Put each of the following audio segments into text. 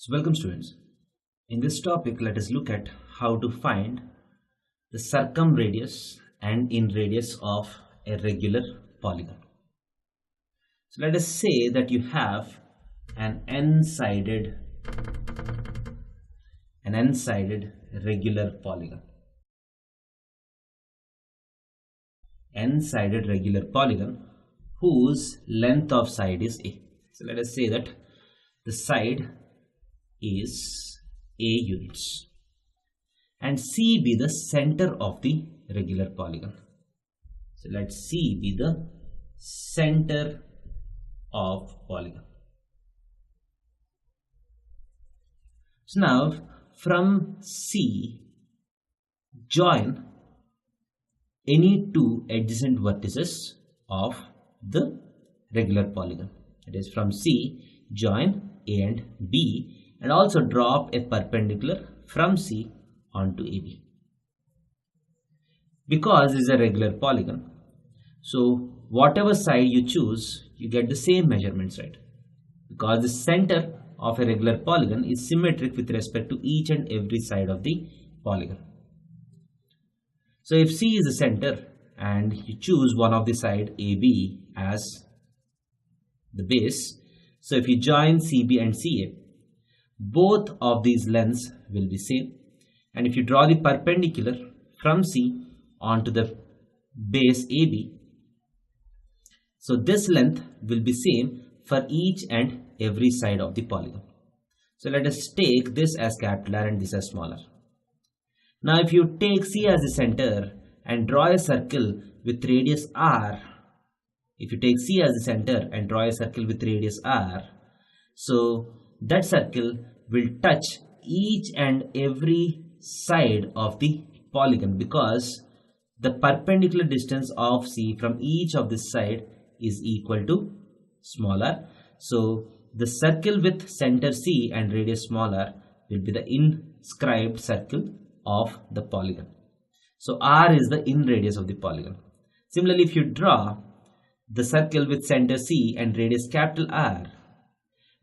So welcome students. In this topic, let us look at how to find the circumradius and inradius of a regular polygon. So let us say that you have an n-sided regular polygon. N-sided regular polygon whose length of side is A. So let us say that the side is A units and C be the center of the regular polygon. So let C be the center of polygon. So now from C, join any two adjacent vertices of the regular polygon. That is, from C, join A and B, and also drop a perpendicular from C onto AB. Because this is a regular polygon, so whatever side you choose, you get the same measurements, right? Because the center of a regular polygon is symmetric with respect to each and every side of the polygon. So if C is the center and you choose one of the side AB as the base, so if you join CB and CA, both of these lengths will be same, and if you draw the perpendicular from C onto the base AB, so this length will be same for each and every side of the polygon. So let us take this as capital R and this as small r. Now if you take C as the center and draw a circle with radius r, if you take C as the center and draw a circle with radius r, so that circle will touch each and every side of the polygon, because the perpendicular distance of C from each of this side is equal to small r. So the circle with center C and radius small r will be the inscribed circle of the polygon. So r is the in radius of the polygon. Similarly, if you draw the circle with center C and radius capital R,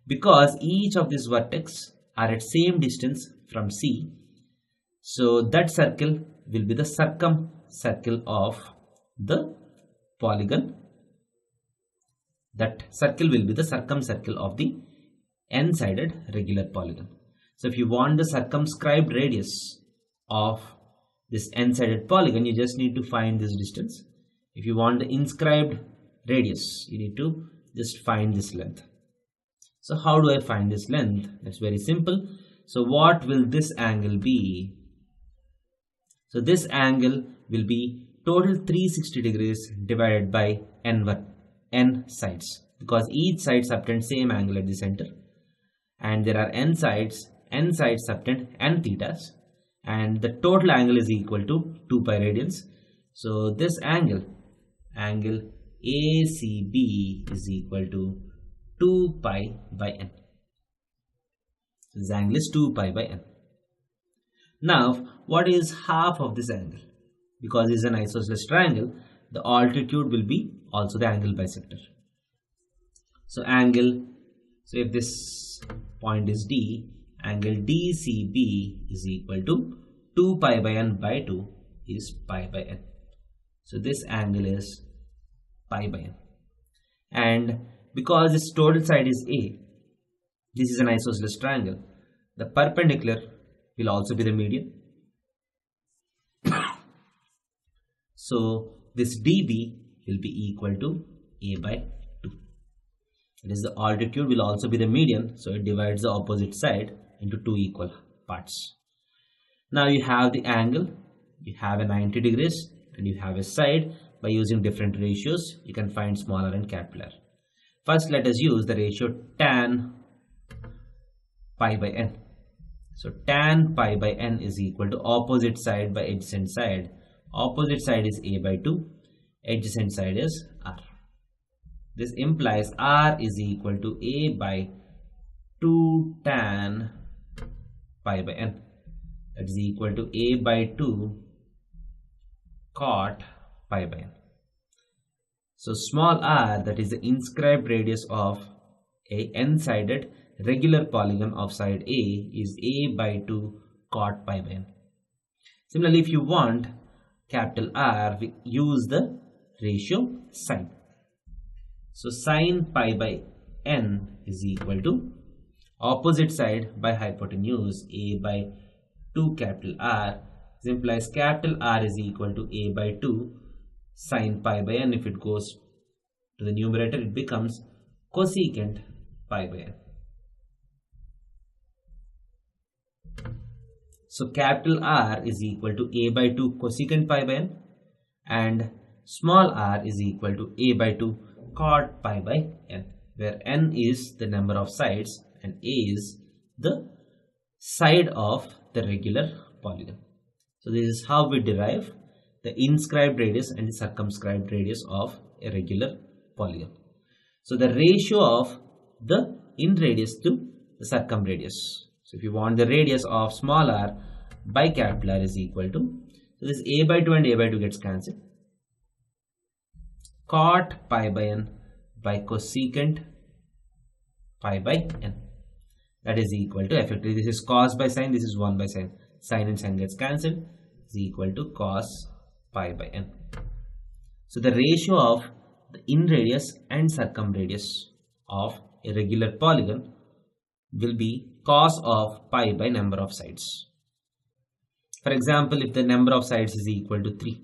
because each of these vertex are at same distance from C, so that circle will be the circumcircle of the polygon. That circle will be the circumcircle of the n-sided regular polygon. So if you want the circumscribed radius of this n-sided polygon, you just need to find this distance. If you want the inscribed radius, you need to just find this length. So how do I find this length? That's very simple. So what will this angle be? So this angle will be total 360 degrees divided by n sides, because each side subtend same angle at the center, and there are n sides subtend n thetas, and the total angle is equal to 2 pi radians. So this angle ACB is equal to 2 pi by n. This angle is 2 pi by n. Now, what is half of this angle? Because it is an isosceles triangle, the altitude will be also the angle bisector. So if this point is D, angle DCB is equal to 2 pi by n by 2 is pi by n. So this angle is pi by n. And because its total side is A, this is an isosceles triangle, the perpendicular will also be the median. So this dB will be equal to A by 2. It is the altitude will also be the median, so it divides the opposite side into two equal parts. Now you have the angle, you have a 90 degrees and you have a side. By using different ratios, you can find smaller and capital R. First, let us use the ratio tan pi by n. So tan pi by n is equal to opposite side by adjacent side. Opposite side is A by 2, adjacent side is R. This implies R is equal to A by 2 tan pi by n. That is equal to A by 2 cot pi by n. So small r, that is the inscribed radius of a n-sided regular polygon of side A is A by 2 cot pi by n. Similarly, if you want capital R, we use the ratio sine. So sine pi by n is equal to opposite side by hypotenuse A by 2 capital R. This implies capital R is equal to A by 2 sine pi by n. If it goes to the numerator, it becomes cosecant pi by n. So capital R is equal to A by 2 cosecant pi by n, and small r is equal to A by 2 cot pi by n, where n is the number of sides and A is the side of the regular polygon. So this is how we derive the inscribed radius and the circumscribed radius of a regular polygon. So the ratio of the in radius to the circumradius. So if you want the radius of small r by capital R is equal to, so this A by 2 and A by 2 gets cancelled, cot pi by n by cosecant pi by n. That is equal to, effectively this is cos by sine, this is 1 by sine. Sine and sine gets cancelled, is equal to cos pi by n. So the ratio of the in radius and circumradius of a regular polygon will be cos of pi by number of sides. For example, if the number of sides is equal to 3,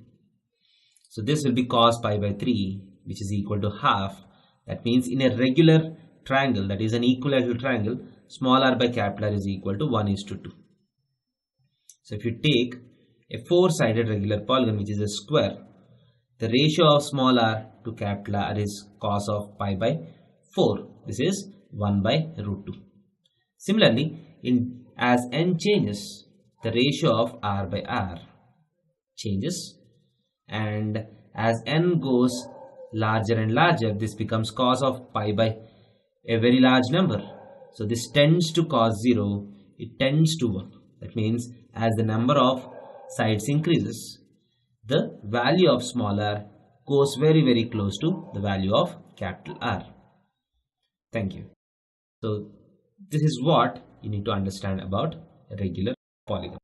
so this will be cos pi by 3, which is equal to half. That means in a regular triangle, that is an equilateral triangle, small r by capital R is equal to 1:2. So if you take a 4-sided regular polygon, which is a square, the ratio of small r to capital R is cos of pi by 4. This is 1 by root 2. Similarly, as n changes, the ratio of r by r changes, and as n goes larger and larger, this becomes cos of pi by a very large number. So this tends to cos 0, it tends to 1. That means as the number of sides increases, the value of small r goes very close to the value of capital R. Thank you. So this is what you need to understand about a regular polygon.